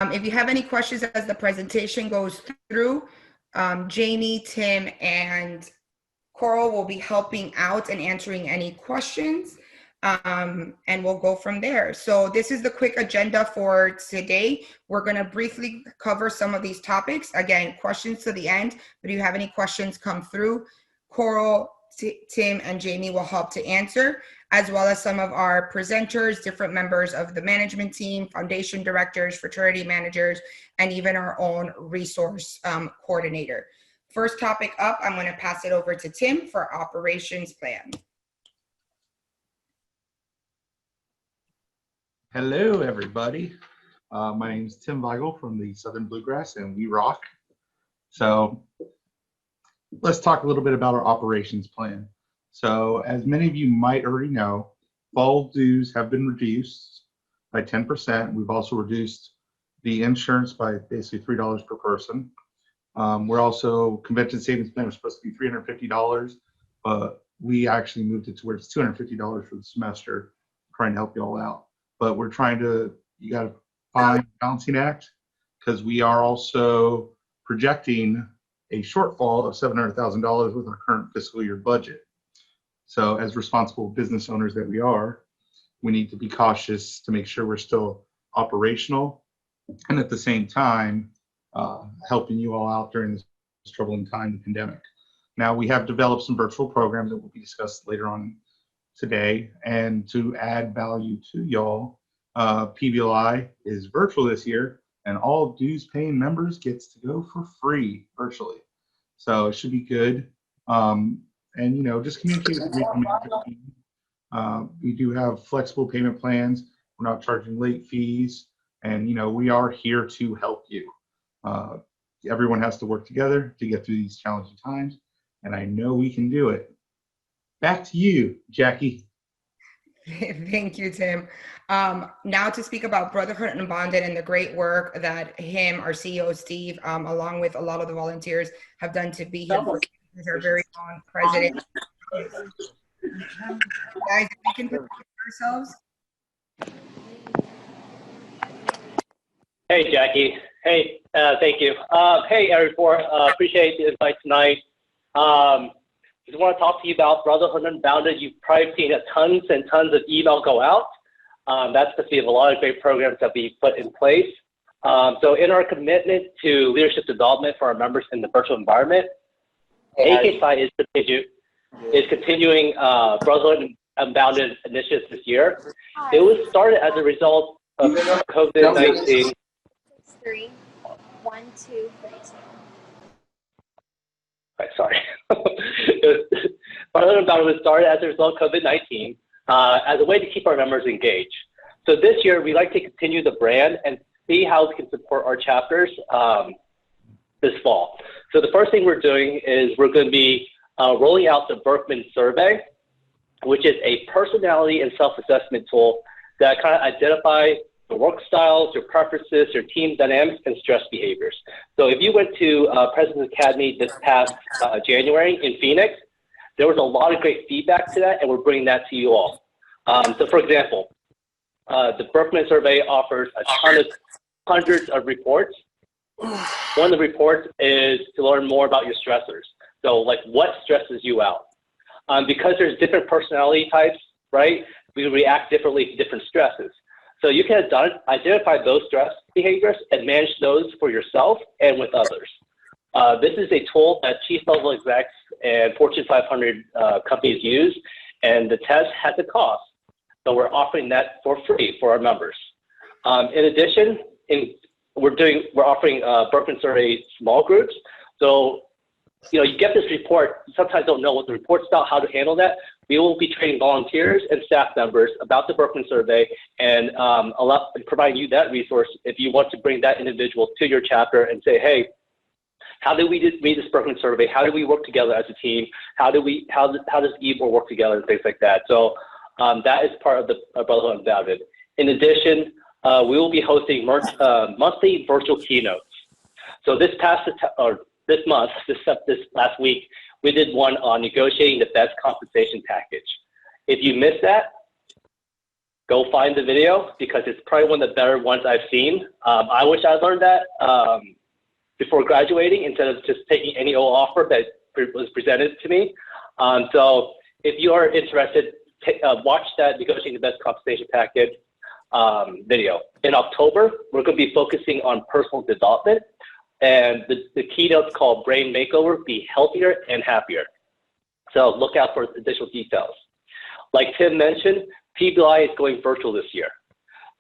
If you have any questions as the presentation goes through, Jamie, Tim, and Coral will be helping out and answering any questions, and we'll go from there. So this is the quick agenda for today. We're going to briefly cover some of these topics. Again, questions to the end, but if you have any questions come through, Coral, Tim, and Jamie will help to answer, as well as some of our presenters, different members of the management team, foundation directors, fraternity managers, and even our own resource coordinator. First topic up, I'm going to pass it over to Tim for operations plan. Hello, everybody. My name is Tim Weigel from the Southern Bluegrass, and we rock. So let's talk a little bit about our operations plan. So as many of you might already know, fall dues have been reduced by 10%. We've also reduced the insurance by basically $3 per person. We're also, convention savings plan was supposed to be $350, but we actually moved it to where it's $250 for the semester, trying to help you all out. But we're trying to, you got to find a balancing act, because we are also projecting a shortfall of $700,000 with our current fiscal year budget. So as responsible business owners that we are, we need to be cautious to make sure we're still operational and at the same time helping you all out during this troubling time, the pandemic. Now, we have developed some virtual programs that will be discussed later on today, and to add value to y'all, PBLI is virtual this year, and all dues paying members gets to go for free virtually. So it should be good. And, you know, just communicate with me. We do have flexible payment plans. We're not charging late fees. And, you know, we are here to help you. Everyone has to work together to get through these challenging times. And I know we can do it. Back to you, Jackie. Thank you, Tim. Now to speak about Brotherhood Unbounded and the great work that him, our CEO, Steve, along with a lot of the volunteers have done to be here. As our very own president. Guys, if we can prepare ourselves. Hey, Jackie. Hey, thank you. Hey, everyone. Appreciate the invite tonight. Just want to talk to you about Brotherhood Unbounded. You've probably seen tons and tons of email go out. That's because we have a lot of great programs that we put in place. So in our commitment to leadership development for our members in the virtual environment, AKPsi is continuing Brotherhood Unbounded initiatives this year. It was started as a result of COVID-19. 3, 1, 2, 3, 2. Right, sorry. Brotherhood Unbounded was started as a result of COVID-19 as a way to keep our members engaged. So this year, we like to continue the brand and see how we can support our chapters this fall. So the first thing we're doing is we're going to be rolling out the Berkman survey, which is a personality and self-assessment tool that kind of identifies the work styles, your preferences, your team dynamics, and stress behaviors. So if you went to President's Academy this past January in Phoenix, there was a lot of great feedback to that, and we're bringing that to you all. So for example, the Berkman survey offers a ton of hundreds of reports. One of the reports is to learn more about your stressors. So like what stresses you out? Because there's different personality types, right? We react differently to different stresses. So you can identify those stress behaviors and manage those for yourself and with others. This is a tool that chief level execs and Fortune 500 companies use, and the test has a cost. So we're offering that for free for our members. In addition, we're offering Berkman survey small groups. So, you know, you get this report, you sometimes don't know what the report's about, how to handle that. We will be training volunteers and staff members about the Berkman survey and providing you that resource if you want to bring that individual to your chapter and say, hey, how do we read this Berkman survey? How do we work together as a team? How does EBOR work together and things like that? So that is part of the Brotherhood Unbounded. In addition, we will be hosting monthly virtual keynotes. So this last week, we did one on negotiating the best compensation package. If you missed that, go find the video because it's probably one of the better ones I've seen. I wish I learned that before graduating instead of just taking any old offer that was presented to me. So if you are interested, watch that Negotiating the Best Compensation Package video. In October, we're going to be focusing on personal development, and the keynote's called Brain Makeover, Be Healthier and Happier. So look out for additional details. Like Tim mentioned, PBI is going virtual this year.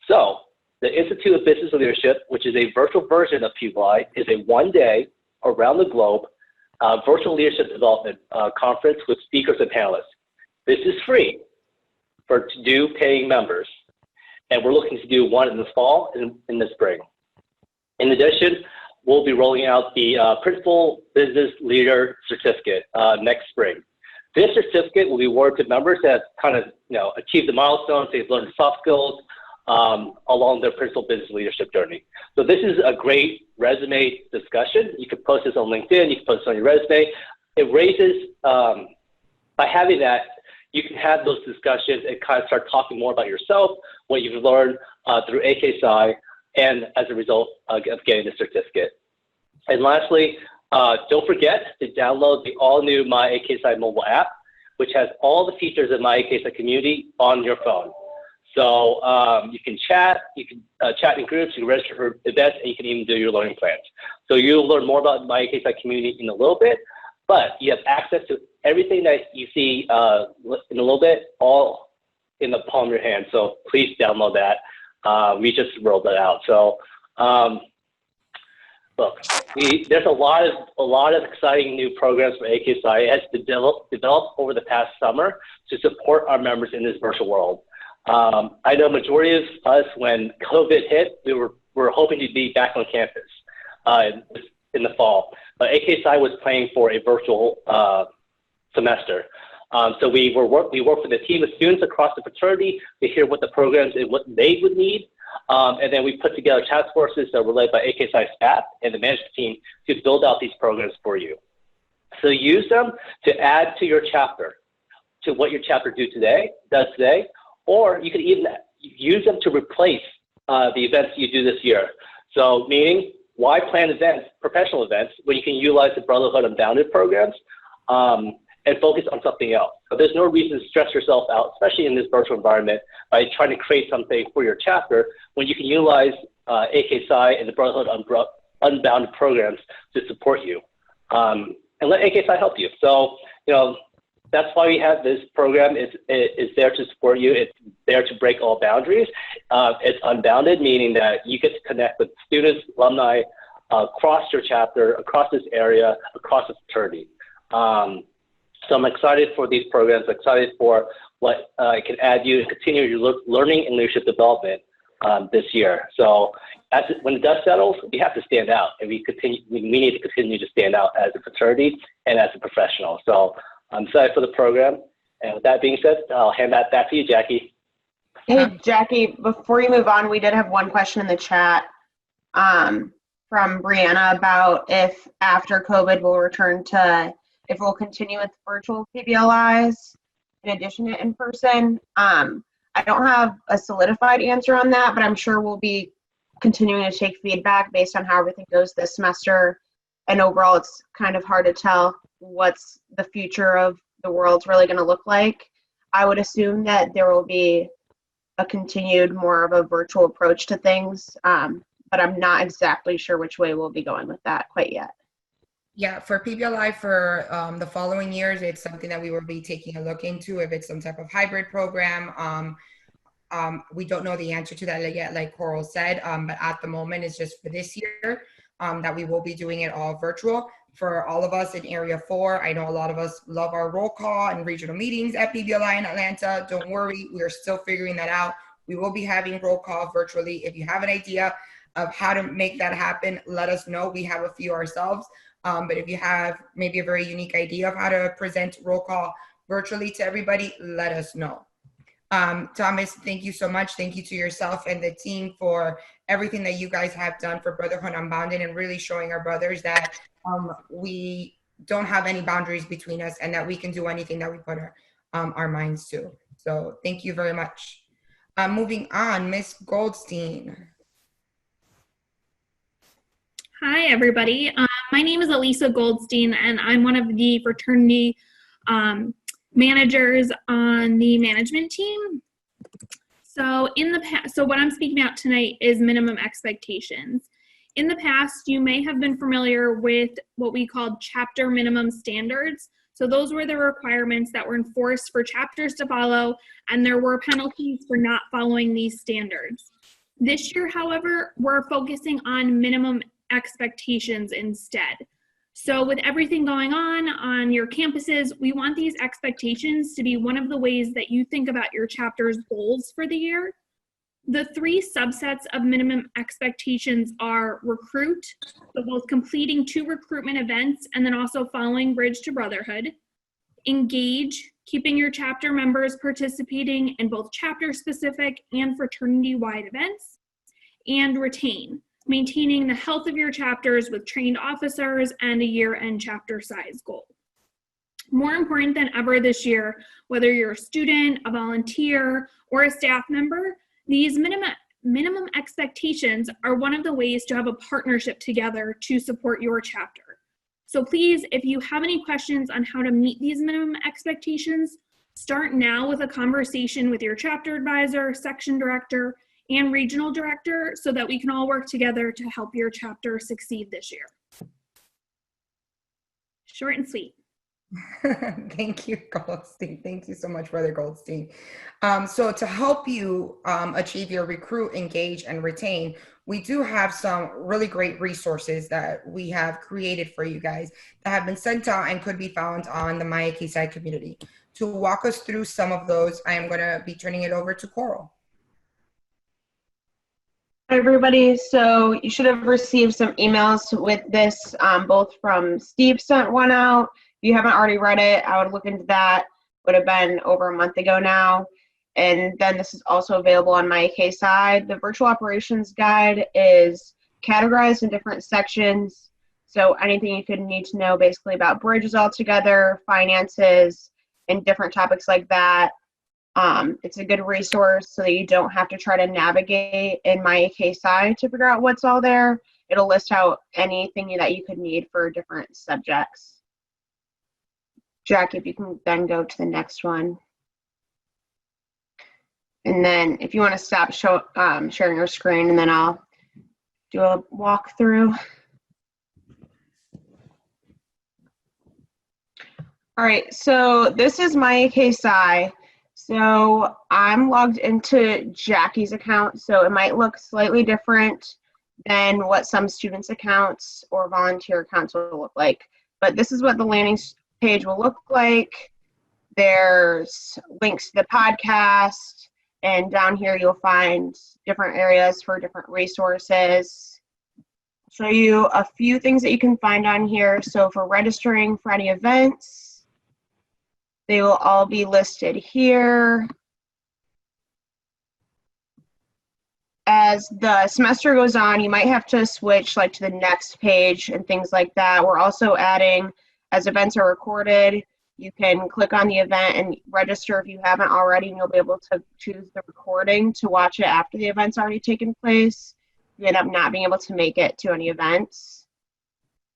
So the Institute of Business Leadership, which is a virtual version of PBI, is a one-day around the globe virtual leadership development conference with speakers and panelists. This is free for due paying members, and we're looking to do one in the fall and in the spring. In addition, we'll be rolling out the Principal Business Leader Certificate next spring. This certificate will be awarded to members that kind of achieved the milestones, they've learned soft skills along their principal business leadership journey. So this is a great resume discussion. You can post this on LinkedIn, you can post this on your resume. It raises, by having that, you can have those discussions and kind of start talking more about yourself, what you've learned through AKPsi, and as a result of getting the certificate. And lastly, don't forget to download the all-new My AKPsi mobile app, which has all the features of My AKPsi community on your phone. So you can chat in groups, you can register for events, and you can even do your learning plans. So you'll learn more about My AKPsi community in a little bit, but you have access to everything that you see in a little bit, all in the palm of your hand. So please download that. We just rolled that out. So look, there's a lot of exciting new programs for AKPsi. It has developed over the past summer to support our members in this virtual world. I know majority of us, when COVID hit, we were hoping to be back on campus in the fall, but AKPsi was planning for a virtual semester. So we worked with a team of students across the fraternity to hear what the programs and what they would need. And then we put together task forces that were led by AKPsi staff and the management team to build out these programs for you. So use them to add to your chapter, to what your chapter does today, or you can even use them to replace the events you do this year. So meaning, why plan events, professional events, when you can utilize the Brotherhood Unbounded programs and focus on something else? So there's no reason to stress yourself out, especially in this virtual environment, by trying to create something for your chapter when you can utilize AKPsi and the Brotherhood Unbounded programs to support you. And let AKPsi help you. So, that's why we have this program. It's there to support you. It's there to break all boundaries. It's unbounded, meaning that you get to connect with students, alumni, across your chapter, across this area, across the fraternity. So I'm excited for these programs, excited for what it can add you and continue your learning and leadership development this year. So when the dust settles, we have to stand out, and we need to continue to stand out as a fraternity and as a professional. So I'm excited for the program. And with that being said, I'll hand that back to you, Jackie. Hey, Jackie, before you move on, we did have one question in the chat from Brianna about if after COVID we'll return to, if we'll continue with virtual PBLIs in addition to in-person. I don't have a solidified answer on that, but I'm sure we'll be continuing to take feedback based on how everything goes this semester. And overall, it's kind of hard to tell what's the future of the world's really going to look like. I would assume that there will be a continued more of a virtual approach to things, but I'm not exactly sure which way we'll be going with that quite yet. Yeah, for PBLI for the following years, it's something that we will be taking a look into if it's some type of hybrid program. We don't know the answer to that yet, like Coral said, but at the moment it's just for this year that we will be doing it all virtual. For all of us in Area 4, I know a lot of us love our roll call and regional meetings at PBLI in Atlanta. Don't worry, we are still figuring that out. We will be having roll call virtually. If you have an idea of how to make that happen, let us know. We have a few ourselves. But if you have maybe a very unique idea of how to present roll call virtually to everybody, let us know. Thomas, thank you so much. Thank you to yourself and the team for everything that you guys have done for Brotherhood Unbounded and really showing our brothers that we don't have any boundaries between us and that we can do anything that we put our minds to. So thank you very much. Moving on, Miss Goldstein. Hi, everybody. My name is Elisa Goldstein, and I'm one of the fraternity managers on the management team. So so what I'm speaking about tonight is minimum expectations. In the past, you may have been familiar with what we called chapter minimum standards. So those were the requirements that were enforced for chapters to follow, and there were penalties for not following these standards. This year, however, we're focusing on minimum expectations instead. So with everything going on your campuses, we want these expectations to be one of the ways that you think about your chapter's goals for the year. The 3 subsets of minimum expectations are recruit, so both completing 2 recruitment events and then also following Bridge to Brotherhood. Engage, keeping your chapter members participating in both chapter-specific and fraternity-wide events. And retain, maintaining the health of your chapters with trained officers and a year-end chapter size goal. More important than ever this year, whether you're a student, a volunteer, or a staff member, these minimum expectations are one of the ways to have a partnership together to support your chapter. So please, if you have any questions on how to meet these minimum expectations, start now with a conversation with your chapter advisor, section director, and regional director so that we can all work together to help your chapter succeed this year. Short and sweet. Thank you, Goldstein. Thank you so much, Brother Goldstein. So to help you achieve your recruit, engage, and retain, we do have some really great resources that we have created for you guys that have been sent out and could be found on the AKPsi community. To walk us through some of those, I am going to be turning it over to Coral. Hi, everybody. So you should have received some emails with this, both from Steve sent one out. If you haven't already read it, I would look into that. Would have been over a month ago now. And then this is also available on my AKPsi. The virtual operations guide is categorized in different sections. So anything you could need to know basically about bridges altogether, finances, and different topics like that. It's a good resource so that you don't have to try to navigate in my AKPsi to figure out what's all there. It'll list out anything that you could need for different subjects. Jackie, if you can then go to the next one. And then if you want to stop sharing your screen, and then I'll do a walkthrough. All right, so this is my AKPsi. So I'm logged into Jackie's account, so it might look slightly different than what some students' accounts or volunteer accounts will look like. But this is what the landing page will look like. There's links to the podcast, and down here you'll find different areas for different resources. Show you a few things that you can find on here. So for registering for any events, they will all be listed here. As the semester goes on, you might have to switch like to the next page and things like that. We're also adding, as events are recorded, you can click on the event and register if you haven't already, and you'll be able to choose the recording to watch it after the event's already taken place. You end up not being able to make it to any events.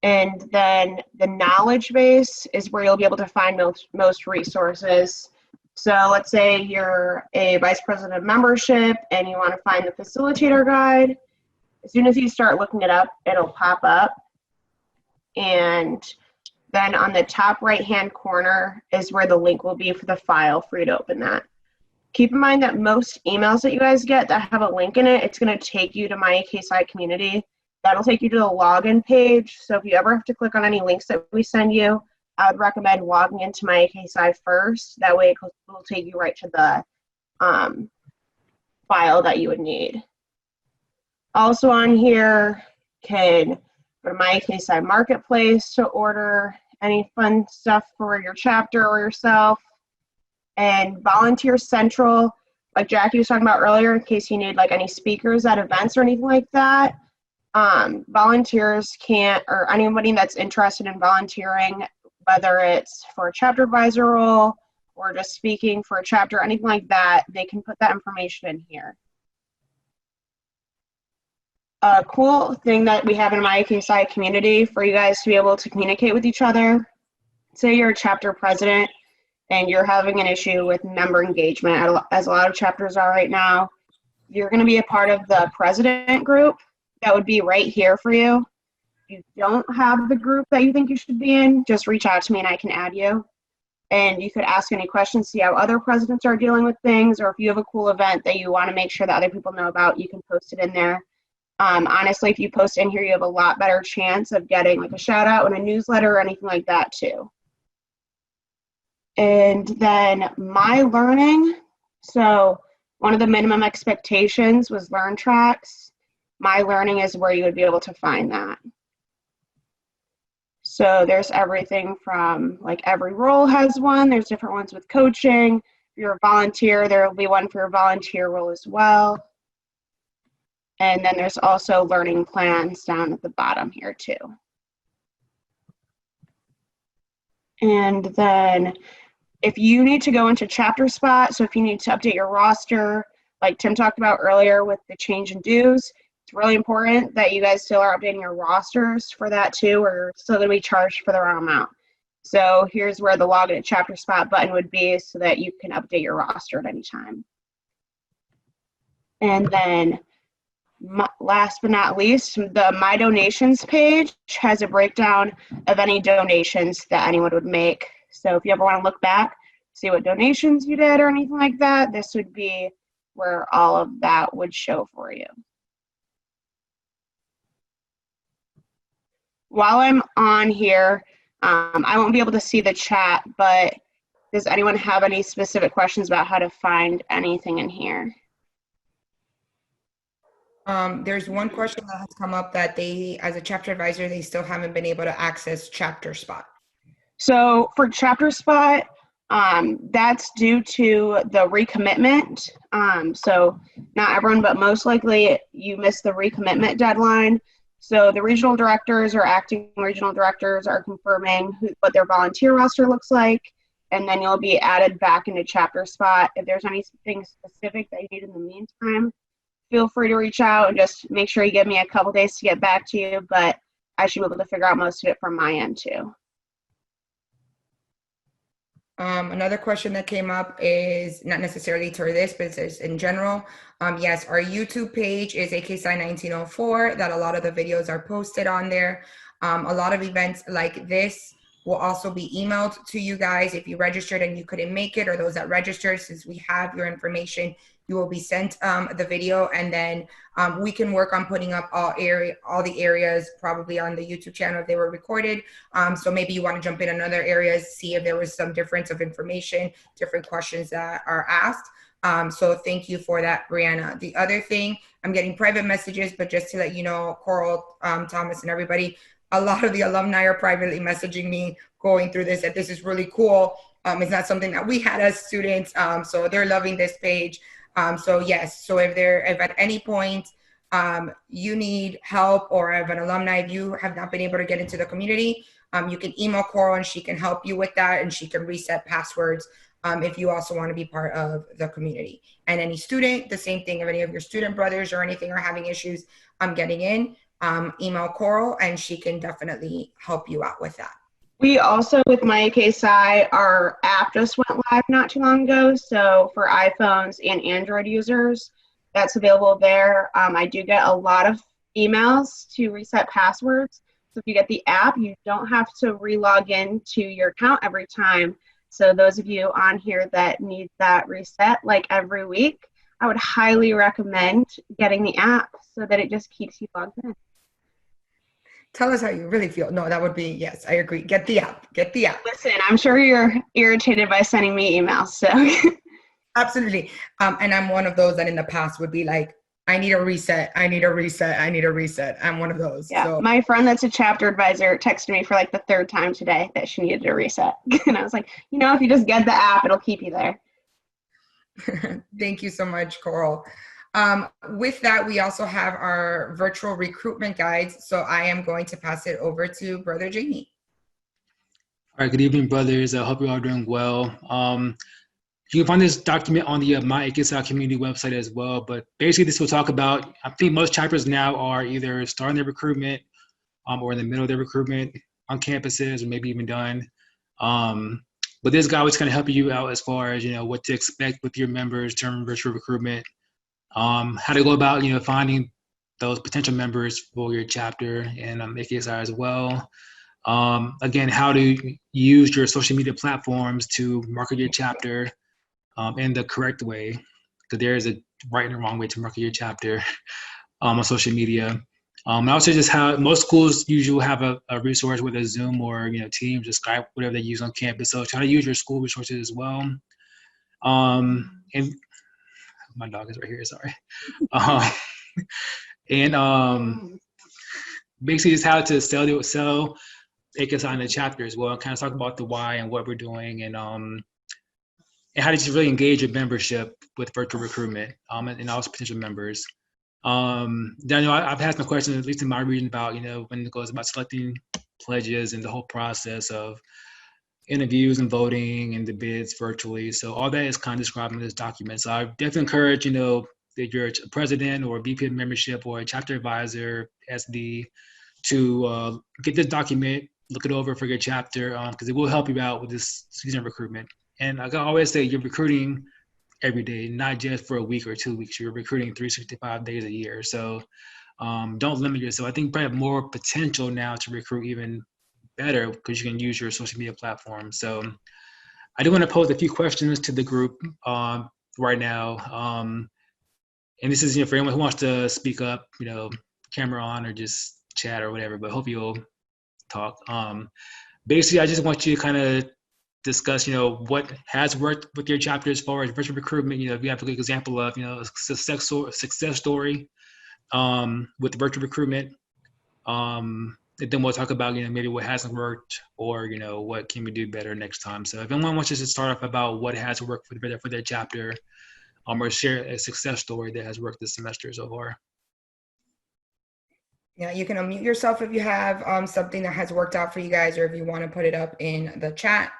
And then the knowledge base is where you'll be able to find most resources. So let's say you're a vice president of membership and you want to find the facilitator guide. As soon as you start looking it up, it'll pop up. And then on the top right-hand corner is where the link will be for the file for you to open that. Keep in mind that most emails that you guys get that have a link in it, it's going to take you to my AKPsi community. That'll take you to the login page. So if you ever have to click on any links that we send you, I would recommend logging into my AKPsi first. That way it will take you right to the file that you would need. Also on here, can go to my AKPsi Marketplace to order any fun stuff for your chapter or yourself. And Volunteer Central, like Jackie was talking about earlier, in case you need like any speakers at events or anything like that. Volunteers can't, or anybody that's interested in volunteering, whether it's for a chapter advisor role or just speaking for a chapter, anything like that, they can put that information in here. A cool thing that we have in my AKPsi community for you guys to be able to communicate with each other. Say you're a chapter president and you're having an issue with member engagement, as a lot of chapters are right now. You're going to be a part of the president group that would be right here for you. If you don't have the group that you think you should be in, just reach out to me and I can add you. And you could ask any questions, see how other presidents are dealing with things, or if you have a cool event that you want to make sure that other people know about, you can post it in there. Honestly, if you post in here, you have a lot better chance of getting like a shout out in a newsletter or anything like that too. And then my learning. So one of the minimum expectations was Learn Tracks. My learning is where you would be able to find that. So there's everything from, like, every role has one. There's different ones with coaching. If you're a volunteer, there will be one for your volunteer role as well. And then there's also learning plans down at the bottom here too. And then if you need to go into chapter spot, so if you need to update your roster, like Tim talked about earlier with the change in dues, it's really important that you guys still are updating your rosters for that too, or you're still going to be charged for the wrong amount. So here's where the login at chapter spot button would be so that you can update your roster at any time. And then last but not least, the My Donations page has a breakdown of any donations that anyone would make. So if you ever want to look back, see what donations you did or anything like that, this would be where all of that would show for you. While I'm on here, I won't be able to see the chat, but does anyone have any specific questions about how to find anything in here? There's one question that has come up that they, as a chapter advisor, they still haven't been able to access chapter spot. So for chapter spot, that's due to the recommitment. So not everyone, but most likely you missed the recommitment deadline. So the regional directors or acting regional directors are confirming what their volunteer roster looks like, and then you'll be added back into chapter spot. If there's anything specific that you need in the meantime, feel free to reach out and just make sure you give me a couple days to get back to you, but I should be able to figure out most of it from my end too. Another question that came up is not necessarily to this, but it's in general. Yes, our YouTube page is AKPsi 1904, that a lot of the videos are posted on there. A lot of events like this will also be emailed to you guys if you registered and you couldn't make it, or those that registered, since we have your information, you will be sent the video, and then we can work on putting up all the areas probably on the YouTube channel if they were recorded. So maybe you want to jump in other areas, see if there was some difference of information, different questions that are asked. So thank you for that, Brianna. The other thing, I'm getting private messages, but just to let you know, Coral, Thomas, and everybody, a lot of the alumni are privately messaging me going through this, that this is really cool. It's not something that we had as students, so they're loving this page. So yes, so if at any point you need help, or if an alumni, if you have not been able to get into the community, you can email Coral and she can help you with that, and she can reset passwords if you also want to be part of the community. And any student, the same thing. If any of your student brothers or anything are having issues getting in, email Coral and she can definitely help you out with that. We also, with my AKPsi, our app just went live not too long ago. So for iPhones and Android users, that's available there. I do get a lot of emails to reset passwords. So if you get the app, you don't have to re-log in to your account every time. So those of you on here that need that reset like every week, I would highly recommend getting the app so that it just keeps you logged in. Tell us how you really feel. No, that would be, yes, I agree. Get the app, get the app. Listen, I'm sure you're irritated by sending me emails, so. Absolutely. And I'm one of those that in the past would be like, I need a reset. I need a reset. I need a reset. I'm one of those. Yeah. So. My friend that's a chapter advisor texted me for like the 3rd time today that she needed a reset. And I was like, you know, if you just get the app, it'll keep you there. Thank you so much, Coral. With that, we also have our virtual recruitment guides. So I am going to pass it over to Brother Jamie. All right, good evening, brothers. I hope you're all doing well. You can find this document on the My AKPsi community website as well. But basically, this will talk about, I think most chapters now are either starting their recruitment or in the middle of their recruitment on campuses, or maybe even done. But this guide was going to help you out as far as, what to expect with your members during virtual recruitment, how to go about, finding those potential members for your chapter and AKPsi as well. Again, how to use your social media platforms to market your chapter in the correct way, because there is a right and a wrong way to market your chapter on social media. And also just how most schools usually have a resource with a Zoom or Teams or Skype, whatever they use on campus. So try to use your school resources as well. And my dog is right here, sorry. Basically just how to sell AKPsi in the chapter as well, kind of talk about the why and what we're doing, and how to just really engage your membership with virtual recruitment and also potential members. Daniel, I've had some questions, at least in my region, about when it goes about selecting pledges and the whole process of interviews and voting and the bids virtually. So all that is kind of described in this document. So I definitely encourage that you're a president or a VP of membership or a chapter advisor, SD, to get this document, look it over for your chapter, because it will help you out with this season recruitment. And like I always say, you're recruiting every day, not just for a week or 2 weeks. You're recruiting 365 days a year. So don't limit yourself. I think you probably have more potential now to recruit even better because you can use your social media platform. So I do want to pose a few questions to the group right now. And this is for anyone who wants to speak up, camera on or just chat or whatever, but hope you'll talk. Basically, I just want you to kind of discuss, what has worked with your chapter as far as virtual recruitment. If you have a good example of, a success story with virtual recruitment. And then we'll talk about, maybe what hasn't worked or, what can we do better next time. So if anyone wants us to start off about what has worked for their chapter, or share a success story that has worked this semester so far. Yeah, you can unmute yourself if you have something that has worked out for you guys, or if you want to put it up in the chat.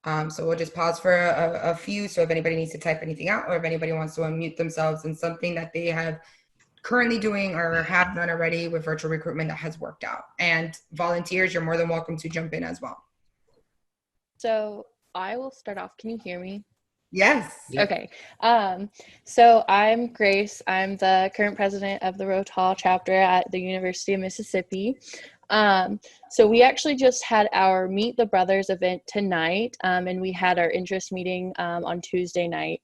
So we'll just pause for a few. So if anybody needs to type anything out, or if anybody wants to unmute themselves and something that they have currently doing or have done already with virtual recruitment that has worked out. And volunteers, you're more than welcome to jump in as well. So I will start off. Can you hear me? Yes. Okay. So I'm Grace. I'm the current president of the Road Hall chapter at the University of Mississippi. So we actually just had our Meet the Brothers event tonight, and we had our interest meeting on Tuesday night.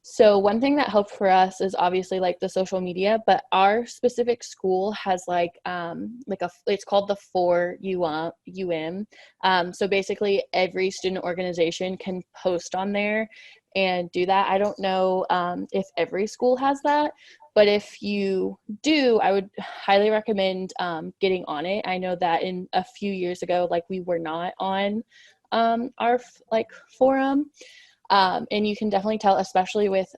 So one thing that helped for us is obviously the social media, but our specific school has it's called the 4UM. So basically every student organization can post on there and do that. I don't know if every school has that, but if you do, I would highly recommend getting on it. I know that in a few years ago, we were not on our forum. And you can definitely tell, especially with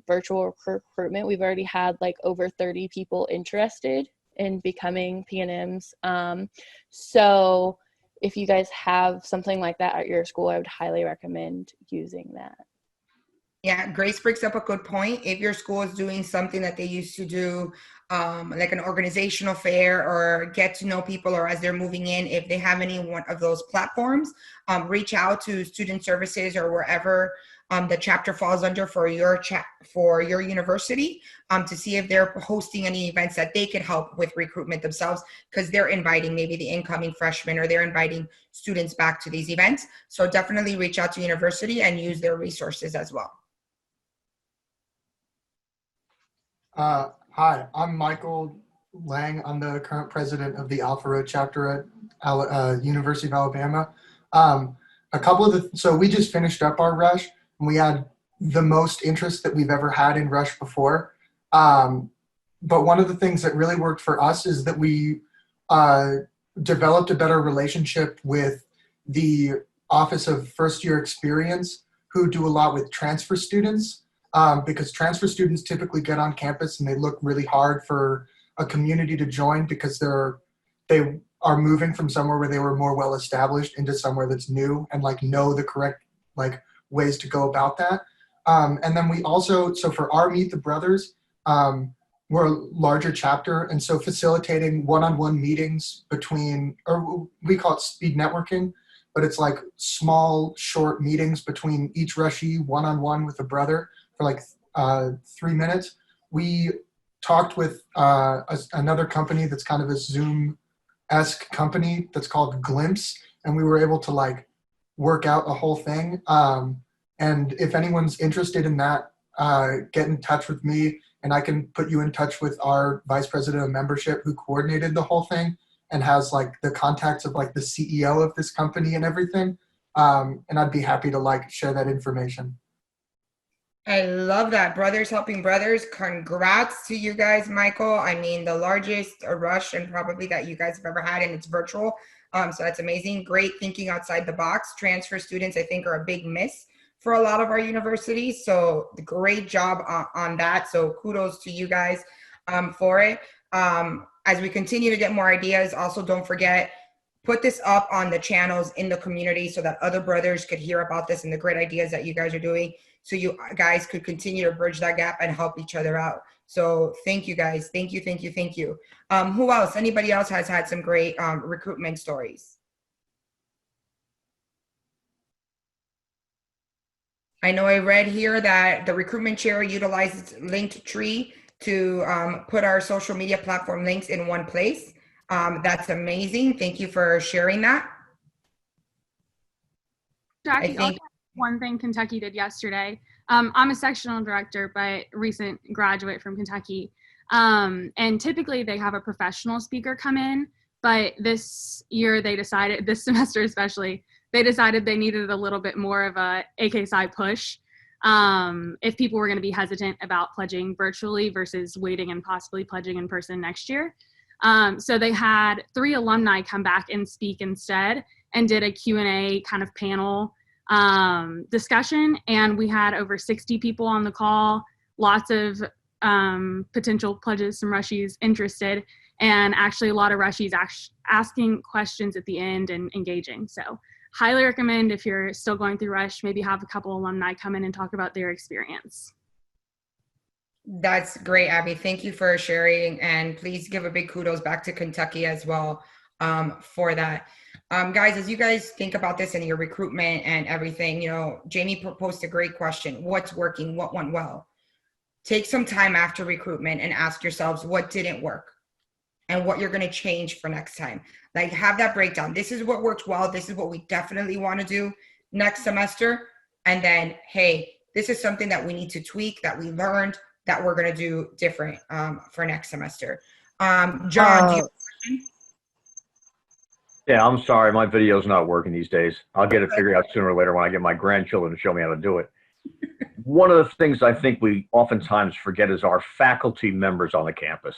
virtual recruitment, we've already had over 30 people interested in becoming PNMs. So if you guys have something like that at your school, I would highly recommend using that. Yeah, Grace brings up a good point. If your school is doing something that they used to do, like an organizational fair or get to know people, or as they're moving in, if they have any one of those platforms, reach out to student services or wherever the chapter falls under for your university to see if they're hosting any events that they could help with recruitment themselves, because they're inviting maybe the incoming freshmen or they're inviting students back to these events. So definitely reach out to university and use their resources as well. Hi, I'm Michael Lang. I'm the current president of the Alpha Road chapter at University of Alabama. So we just finished up our rush, and we had the most interest that we've ever had in rush before. But one of the things that really worked for us is that we developed a better relationship with the Office of First Year Experience, who do a lot with transfer students. Because transfer students typically get on campus and they look really hard for a community to join, because they are moving from somewhere where they were more well established into somewhere that's new and like know the correct like ways to go about that. And then we also, so for our Meet the Brothers, we're a larger chapter, and so facilitating one-on-one meetings between, or we call it speed networking, but it's like small, short meetings between each rushie one-on-one with a brother for like 3 minutes. We talked with another company that's kind of a Zoom-esque company that's called Glimpse, and we were able to like work out a whole thing. And if anyone's interested in that, get in touch with me, and I can put you in touch with our vice president of membership who coordinated the whole thing and has like the contacts of like the CEO of this company and everything. And I'd be happy to like share that information. I love that. Brothers helping brothers. Congrats to you guys, Michael. I mean, the largest rush and probably that you guys have ever had, and it's virtual. So that's amazing. Great thinking outside the box. Transfer students, I think, are a big miss for a lot of our universities. So great job on that. So kudos to you guys for it. As we continue to get more ideas, also don't forget, put this up on the channels in the community so that other brothers could hear about this and the great ideas that you guys are doing. So you guys could continue to bridge that gap and help each other out. So thank you guys. Thank you, thank you, thank you. Who else? Anybody else has had some great recruitment stories? I know I read here that the recruitment chair utilizes Linktree to put our social media platform links in one place. That's amazing. Thank you for sharing that. Jackie, I'll tell you one thing Kentucky did yesterday. I'm a sectional director, but recent graduate from Kentucky. And typically they have a professional speaker come in, but this year they decided, this semester especially, they decided they needed a little bit more of a AKPsi push if people were going to be hesitant about pledging virtually versus waiting and possibly pledging in person next year. So they had 3 alumni come back and speak instead and did a Q&A kind of panel discussion. And we had over 60 people on the call, lots of potential pledges, some rushies interested, and actually a lot of rushies asking questions at the end and engaging. So highly recommend, if you're still going through rush, maybe have a couple alumni come in and talk about their experience. That's great, Abby. Thank you for sharing, and please give a big kudos back to Kentucky as well for that. Guys, as you guys think about this and your recruitment and everything, you know, Jamie proposed a great question. What's working? What went well? Take some time after recruitment and ask yourselves what didn't work and what you're going to change for next time. Like, have that breakdown. This is what worked well. This is what we definitely want to do next semester. And then, hey, this is something that we need to tweak, that we learned, that we're going to do different for next semester. John, do you have a question? Yeah, I'm sorry. My video's not working these days. I'll get it figured out sooner or later when I get my grandchildren to show me how to do it. One of the things I think we oftentimes forget is our faculty members on the campus.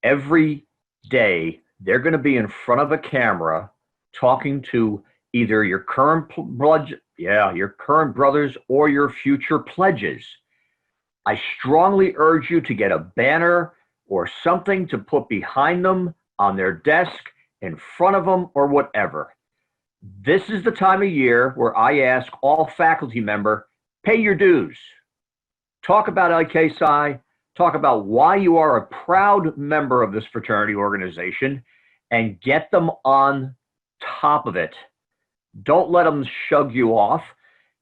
Every day, they're going to be in front of a camera talking to either your current brothers or your future pledges. I strongly urge you to get a banner or something to put behind them, on their desk, in front of them, or whatever. This is the time of year where I ask all faculty member, pay your dues. Talk about AKPsi, talk about why you are a proud member of this fraternity organization, and get them on top of it. Don't let them shug you off.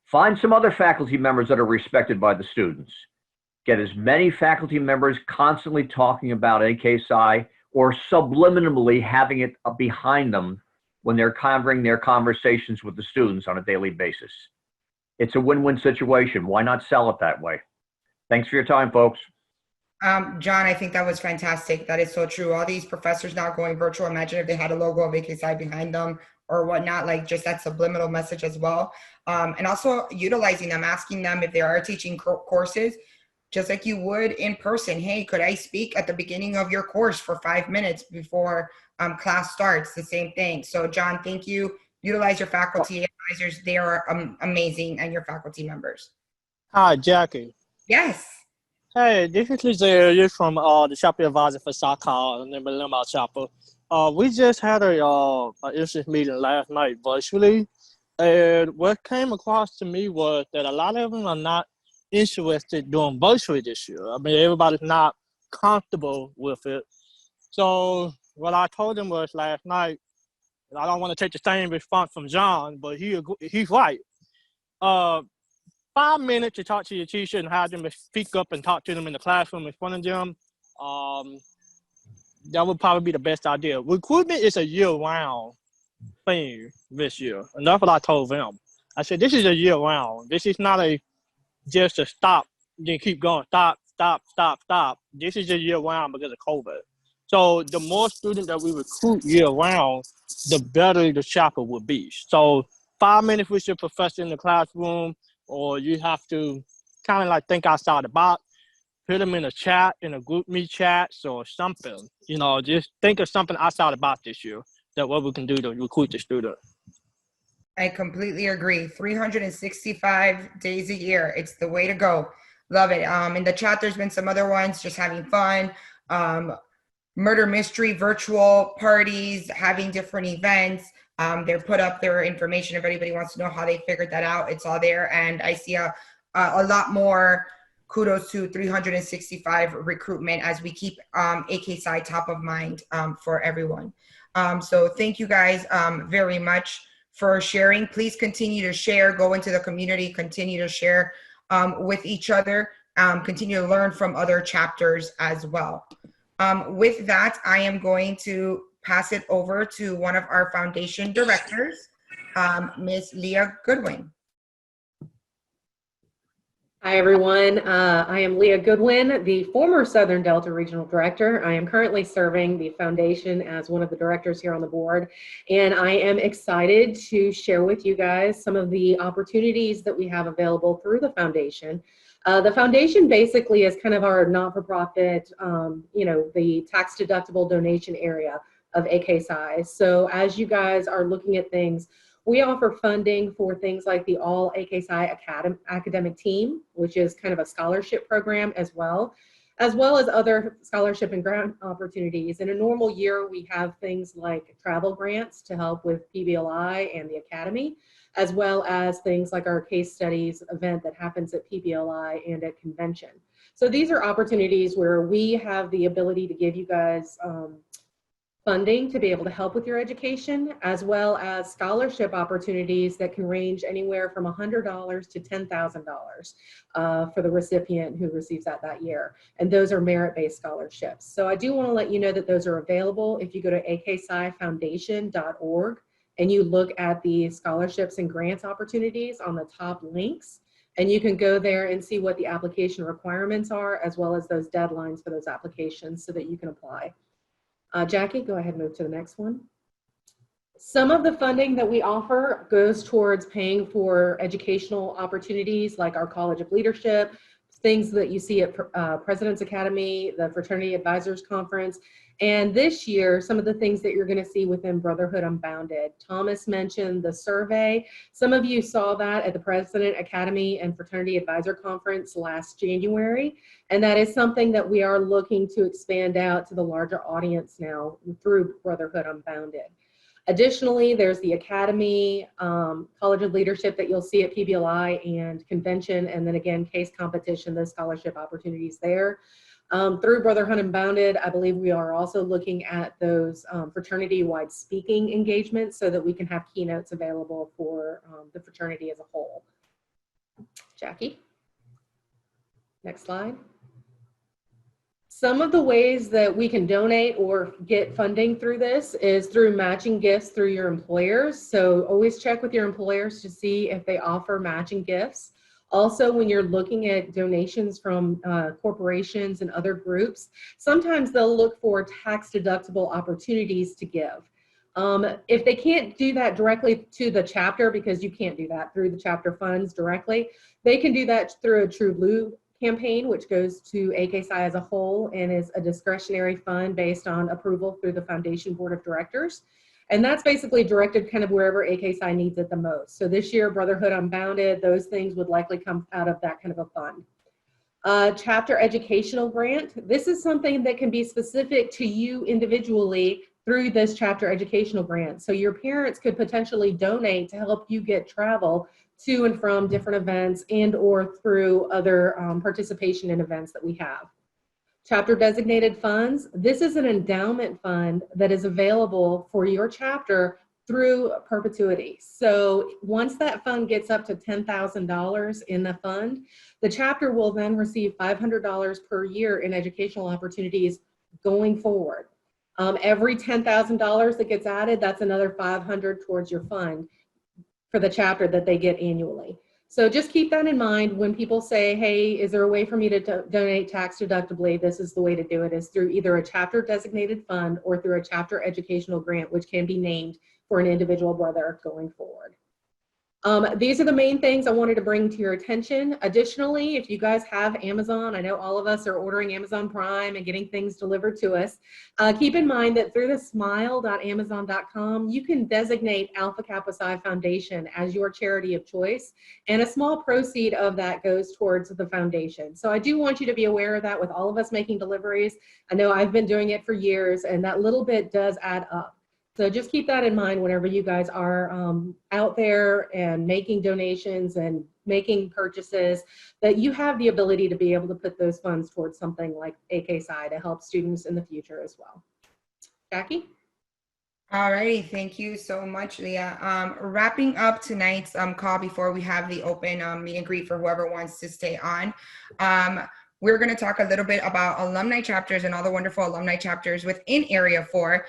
Find some other faculty members that are respected by the students. Get as many faculty members constantly talking about AKPsi or subliminally having it behind them when they're covering their conversations with the students on a daily basis. It's a win-win situation. Why not sell it that way? Thanks for your time, folks. John, I think that was fantastic. That is so true. All these professors now going virtual. Imagine if they had a logo of AKPsi behind them or whatnot, like just that subliminal message as well. And also utilizing them, asking them if they are teaching courses, just like you would in person. Hey, could I speak at the beginning of your course for 5 minutes before class starts? The same thing. So John, thank you. Utilize your faculty advisors. They are amazing, and your faculty members. Hi, Jackie. Yes. Hey, this is Lizzie from the chapter advisor for Sakal and the Panama chapter. We just had a interest meeting last night virtually, and what came across to me was that a lot of them are not interested doing virtually this year. I mean, everybody's not comfortable with it. So what I told them was last night, and I don't want to take the same response from John, but he's right. 5 minutes to talk to your teacher and have them speak up and talk to them in the classroom in front of them. That would probably be the best idea. Recruitment is a year-round thing this year, and that's what I told them. I said, this is a year-round. This is not just a stop, then keep going, stop. This is a year-round because of COVID. So the more students that we recruit year-round, the better the chapter will be. So 5 minutes with your professor in the classroom, or you have to kind of like think outside the box. Put them in a chat, in a group me chats or something. You know, just think of something outside the box this year that what we can do to recruit the student. I completely agree. 365 days a year. It's the way to go. Love it. In the chat, there's been some other ones, just having fun. Murder mystery, virtual parties, having different events. They're put up their information. If anybody wants to know how they figured that out, it's all there. And I see a lot more kudos to 365 recruitment as we keep AKPsi top of mind for everyone. So thank you guys very much for sharing. Please continue to share, go into the community, continue to share with each other, continue to learn from other chapters as well. With that, I am going to pass it over to one of our foundation directors, Ms. Leah Goodwin. Hi, everyone. I am Leah Goodwin, the former Southern Delta Regional Director. I am currently serving the foundation as one of the directors here on the board, and I am excited to share with you guys some of the opportunities that we have available through the foundation. The foundation basically is kind of our not-for-profit, the tax-deductible donation area of AKPsi. So as you guys are looking at things, we offer funding for things like the All AKPsi Academic Team, which is kind of a scholarship program as well as other scholarship and grant opportunities. In a normal year, we have things like travel grants to help with PBLI and the Academy, as well as things like our case studies event that happens at PBLI and at convention. So these are opportunities where we have the ability to give you guys funding to be able to help with your education, as well as scholarship opportunities that can range anywhere from $100 to $10,000 for the recipient who receives that year. And those are merit-based scholarships. So I do want to let you know that those are available if you go to AKPsiFoundation.org and you look at the scholarships and grants opportunities on the top links, and you can go there and see what the application requirements are, as well as those deadlines for those applications so that you can apply. Jackie, go ahead and move to the next one. Some of the funding that we offer goes towards paying for educational opportunities like our College of Leadership, things that you see at President's Academy, the Fraternity Advisors Conference, and this year, some of the things that you're going to see within Brotherhood Unbounded. Thomas mentioned the survey. Some of you saw that at the President Academy and Fraternity Advisor Conference last January, and that is something that we are looking to expand out to the larger audience now through Brotherhood Unbounded. Additionally, there's the Academy, College of Leadership that you'll see at PBLI and convention, and then again, case competition, those scholarship opportunities there. Through Brotherhood Unbounded, I believe we are also looking at those fraternity-wide speaking engagements so that we can have keynotes available for the fraternity as a whole. Jackie, next slide. Some of the ways that we can donate or get funding through this is through matching gifts through your employers. So always check with your employers to see if they offer matching gifts. Also, when you're looking at donations from corporations and other groups, sometimes they'll look for tax-deductible opportunities to give. If they can't do that directly to the chapter, because you can't do that through the chapter funds directly, they can do that through a True Blue campaign, which goes to AKPsi as a whole and is a discretionary fund based on approval through the Foundation Board of Directors. And that's basically directed kind of wherever AKPsi needs it the most. So this year, Brotherhood Unbounded, those things would likely come out of that kind of a fund. Chapter educational grant. This is something that can be specific to you individually through this chapter educational grant. So your parents could potentially donate to help you get travel to and from different events and or through other participation in events that we have. Chapter designated funds. This is an endowment fund that is available for your chapter through perpetuity. So once that fund gets up to $10,000 in the fund, the chapter will then receive $500 per year in educational opportunities going forward. Every $10,000 that gets added, that's another $500 towards your fund for the chapter that they get annually. So just keep that in mind when people say, hey, is there a way for me to donate tax deductibly? This is the way to do it, is through either a chapter designated fund or through a chapter educational grant, which can be named for an individual brother going forward. These are the main things I wanted to bring to your attention. Additionally, if you guys have Amazon, I know all of us are ordering Amazon Prime and getting things delivered to us. Keep in mind that through the smile.amazon.com, you can designate Alpha Kappa Psi Foundation as your charity of choice, and a small proceed of that goes towards the foundation. So I do want you to be aware of that with all of us making deliveries. I know I've been doing it for years, and that little bit does add up. So just keep that in mind whenever you guys are out there and making donations and making purchases, that you have the ability to be able to put those funds towards something like AKPsi to help students in the future as well. Jackie? All righty, thank you so much, Leah. Wrapping up tonight's call before we have the open meet and greet for whoever wants to stay on. We're going to talk a little bit about alumni chapters and all the wonderful alumni chapters within Area 4.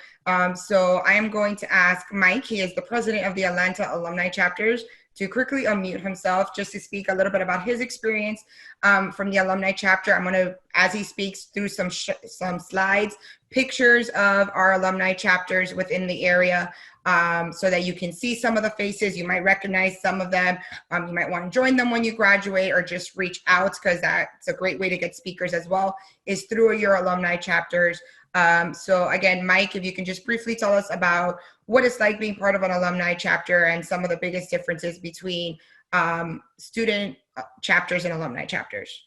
So I am going to ask Mike, he is the president of the Atlanta Alumni Chapters, to quickly unmute himself just to speak a little bit about his experience from the alumni chapter. I'm going to, as he speaks, through some slides, pictures of our alumni chapters within the area, so that you can see some of the faces. You might recognize some of them. You might want to join them when you graduate, or just reach out, because that's a great way to get speakers as well, is through your alumni chapters. So again, Mike, if you can just briefly tell us about what it's like being part of an alumni chapter and some of the biggest differences between student chapters and alumni chapters.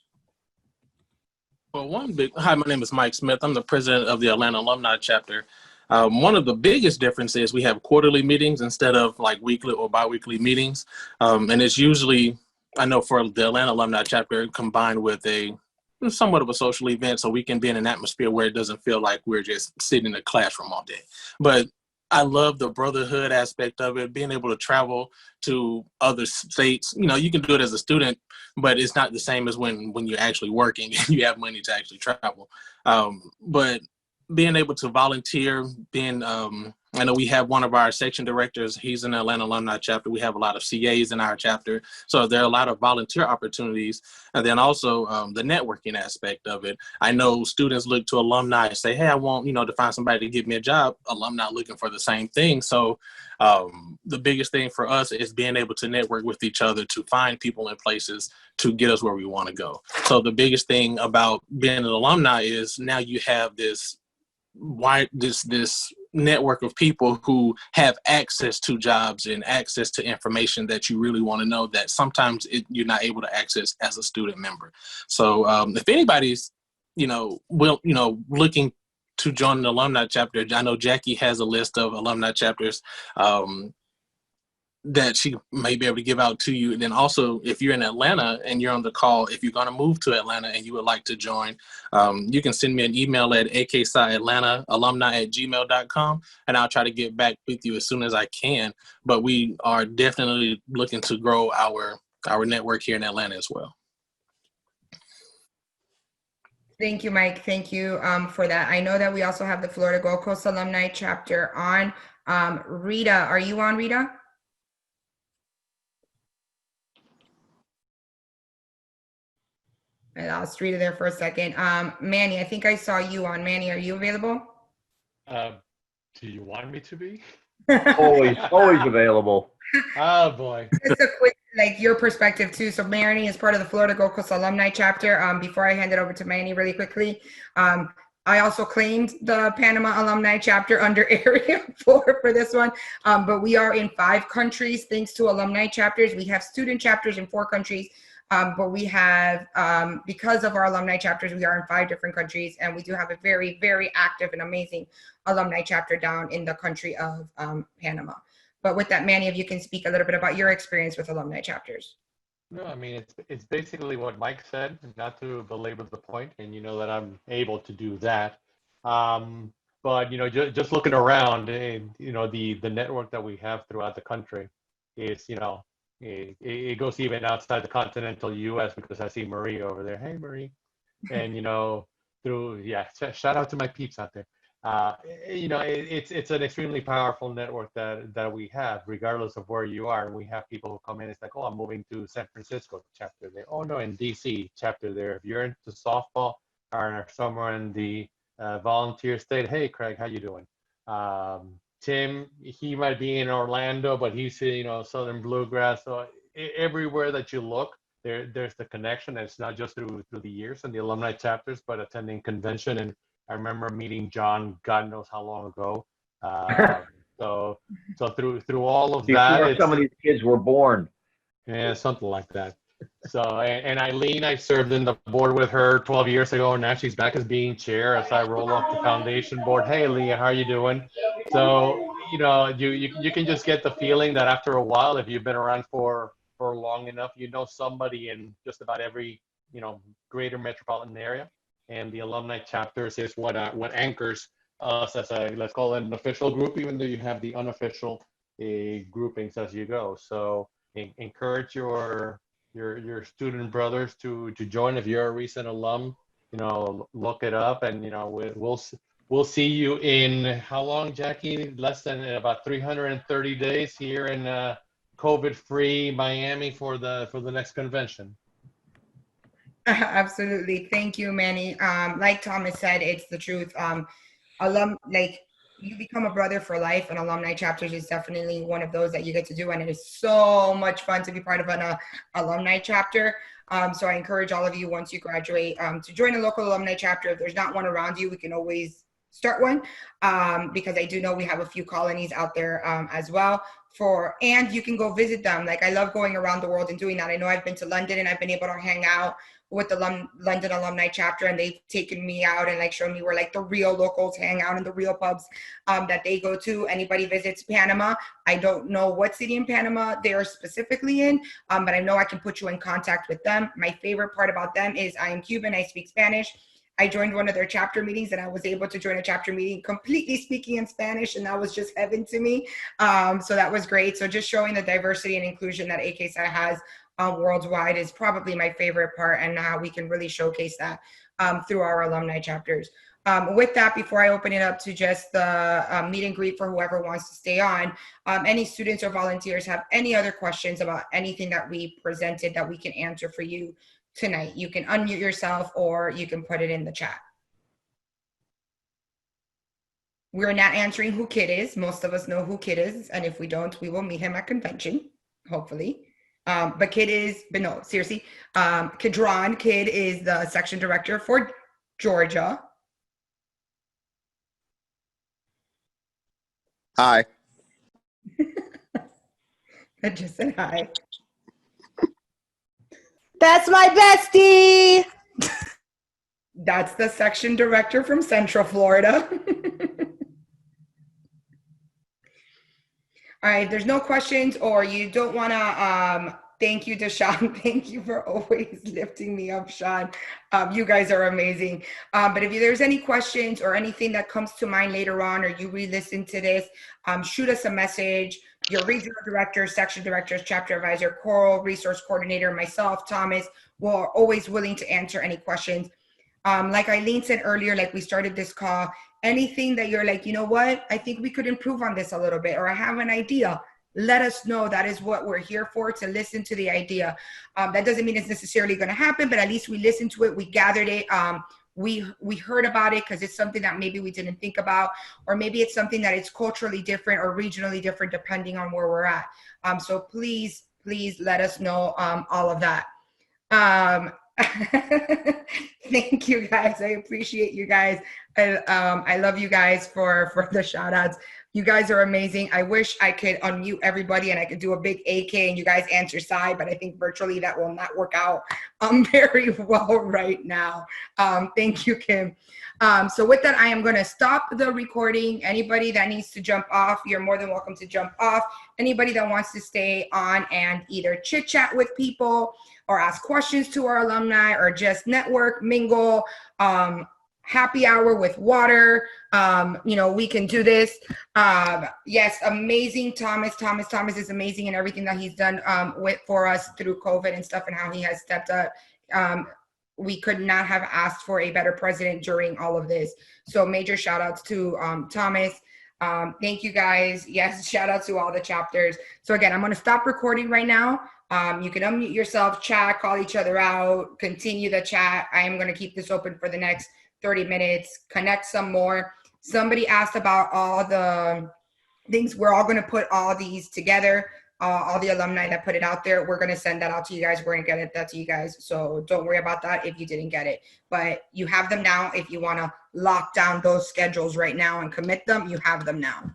Well, hi, my name is Mike Smith. I'm the president of the Atlanta Alumni Chapter. One of the biggest differences is we have quarterly meetings instead of like weekly or biweekly meetings. And it's usually, I know for the Atlanta Alumni Chapter, combined with somewhat of a social event, so we can be in an atmosphere where it doesn't feel like we're just sitting in a classroom all day. But I love the brotherhood aspect of it, being able to travel to other states. You know, you can do it as a student, but it's not the same as when you're actually working and you have money to actually travel. But being able to volunteer, I know we have one of our section directors, he's in the Atlanta Alumni Chapter. We have a lot of CAs in our chapter. So there are a lot of volunteer opportunities. And then also the networking aspect of it. I know students look to alumni and say, hey, I want, to find somebody to give me a job. Alumni looking for the same thing. So the biggest thing for us is being able to network with each other to find people in places to get us where we want to go. So the biggest thing about being an alumni is now you have this network of people who have access to jobs and access to information that you really want to know that sometimes you're not able to access as a student member. So if anybody's, looking to join an alumni chapter, I know Jackie has a list of alumni chapters that she may be able to give out to you. And then also, if you're in Atlanta and you're on the call, if you're going to move to Atlanta and you would like to join, you can send me an email at AKPsiAtlantaAlumni@gmail.com, and I'll try to get back with you as soon as I can. But we are definitely looking to grow our network here in Atlanta as well. Thank you, Mike. Thank you for that. I know that we also have the Florida Gold Coast Alumni Chapter on. Rita, are you on, Rita? I lost Rita there for a second. Manny, I think I saw you on. Manny, are you available? Do you want me to be? Always available. Oh boy. Just a quick, your perspective too. So Manny is part of the Florida Gold Coast Alumni Chapter. Before I hand it over to Manny really quickly, I also claimed the Panama Alumni Chapter under Area 4 for this one, but we are in 5 countries thanks to alumni chapters. We have student chapters in 4 countries. But we have, because of our alumni chapters, we are in 5 different countries, and we do have a very, very active and amazing alumni chapter down in the country of Panama. But with that, Manny, if you can speak a little bit about your experience with alumni chapters. No, I mean, it's basically what Mike said, not to belabor the point, and you know that I'm able to do that. But you know, just looking around, and you know, the network that we have throughout the country is, you know, it goes even outside the continental U.S. because I see Marie over there. Hey, Marie, and you know, shout out to my peeps out there. You know, it's an extremely powerful network that we have, regardless of where you are. And we have people who come in. It's like, oh, I'm moving to San Francisco, chapter there. Oh no, in DC, chapter there. If you're into softball or somewhere in the volunteer state, hey, Craig, how you doing? Tim, he might be in Orlando, but he's, you know, Southern Bluegrass. So everywhere that you look, there's the connection. And it's not just through the years and the alumni chapters, but attending convention. And I remember meeting John, God knows how long ago. So through all of that, Before some of these kids were born. Yeah, something like that. So, and Eileen, I served in the board with her 12 years ago, and now she's back as being chair as I roll off the foundation board. Hey, Leah, how are you doing? So, you know, you can just get the feeling that after a while, if you've been around for long enough, you know somebody in just about every, you know, greater metropolitan area. And the alumni chapters is what anchors us as a, let's call it an official group, even though you have the unofficial groupings as you go. So encourage your student brothers to join. If you're a recent alum, you know, look it up, and you know, we'll see you in how long, Jackie? Less than about 330 days here in COVID-free Miami for the next convention. Absolutely. Thank you, Manny. Like Thomas said, it's the truth. Like, you become a brother for life, and alumni chapters is definitely one of those that you get to do. And it is so much fun to be part of an alumni chapter. So I encourage all of you, once you graduate, to join a local alumni chapter. If there's not one around you, we can always start one, because I do know we have a few colonies out there as well. And you can go visit them. Like, I love going around the world and doing that. I know I've been to London, and I've been able to hang out with the London alumni chapter, and they've taken me out and like shown me where like the real locals hang out in the real pubs that they go to. Anybody visits Panama, I don't know what city in Panama they're specifically in, but I know I can put you in contact with them. My favorite part about them is I am Cuban, I speak Spanish. I joined one of their chapter meetings, and I was able to join a chapter meeting completely speaking in Spanish, and that was just heaven to me. So that was great. So just showing the diversity and inclusion that AKPsi has worldwide is probably my favorite part, and how we can really showcase that through our alumni chapters. With that, before I open it up to just the meet and greet for whoever wants to stay on, any students or volunteers have any other questions about anything that we presented that we can answer for you tonight, you can unmute yourself or you can put it in the chat. We're not answering who Kid is. Most of us know who Kid is, and if we don't, we will meet him at convention, hopefully. But Kid is, but no, seriously, Kidron, Kid is the section director for Georgia. Hi. I just said hi. That's my bestie. That's the section director from Central Florida. All right, there's no questions, or you don't want to, thank you to Sean. Thank you for always lifting me up, Sean. You guys are amazing. But if there's any questions or anything that comes to mind later on, or you re-listen to this, shoot us a message. Your regional director, section directors, chapter advisor, Coral, resource coordinator, myself, Thomas, we're always willing to answer any questions. Like Eileen said earlier, like we started this call, anything that you're like, you know what, I think we could improve on this a little bit, or I have an idea, let us know. That is what we're here for, to listen to the idea. That doesn't mean it's necessarily going to happen, but at least we listened to it, we gathered it, we heard about it because it's something that maybe we didn't think about, or maybe it's something that it's culturally different or regionally different depending on where we're at. So please let us know all of that. Thank you guys. I appreciate you guys. I love you guys for the shout outs. You guys are amazing. I wish I could unmute everybody and I could do a big AK and you guys answer side, but I think virtually that will not work out very well right now. Thank you, Kim. So with that, I am going to stop the recording. Anybody that needs to jump off, you're more than welcome to jump off. Anybody that wants to stay on and either chit chat with people or ask questions to our alumni or just network, mingle, happy hour with water, we can do this. Yes, amazing. Thomas is amazing in everything that he's done for us through COVID and stuff and how he has stepped up. We could not have asked for a better president during all of this. So major shout outs to Thomas. Thank you guys. Yes, shout out to all the chapters. So again, I'm going to stop recording right now. You can unmute yourself, chat, call each other out, continue the chat. I am going to keep this open for the next 30 minutes, connect some more. Somebody asked about all the things. We're all going to put all these together. All the alumni that put it out there, we're going to send that out to you guys. We're going to get that to you guys. So don't worry about that if you didn't get it. But you have them now. If you want to lock down those schedules right now and commit them, you have them now.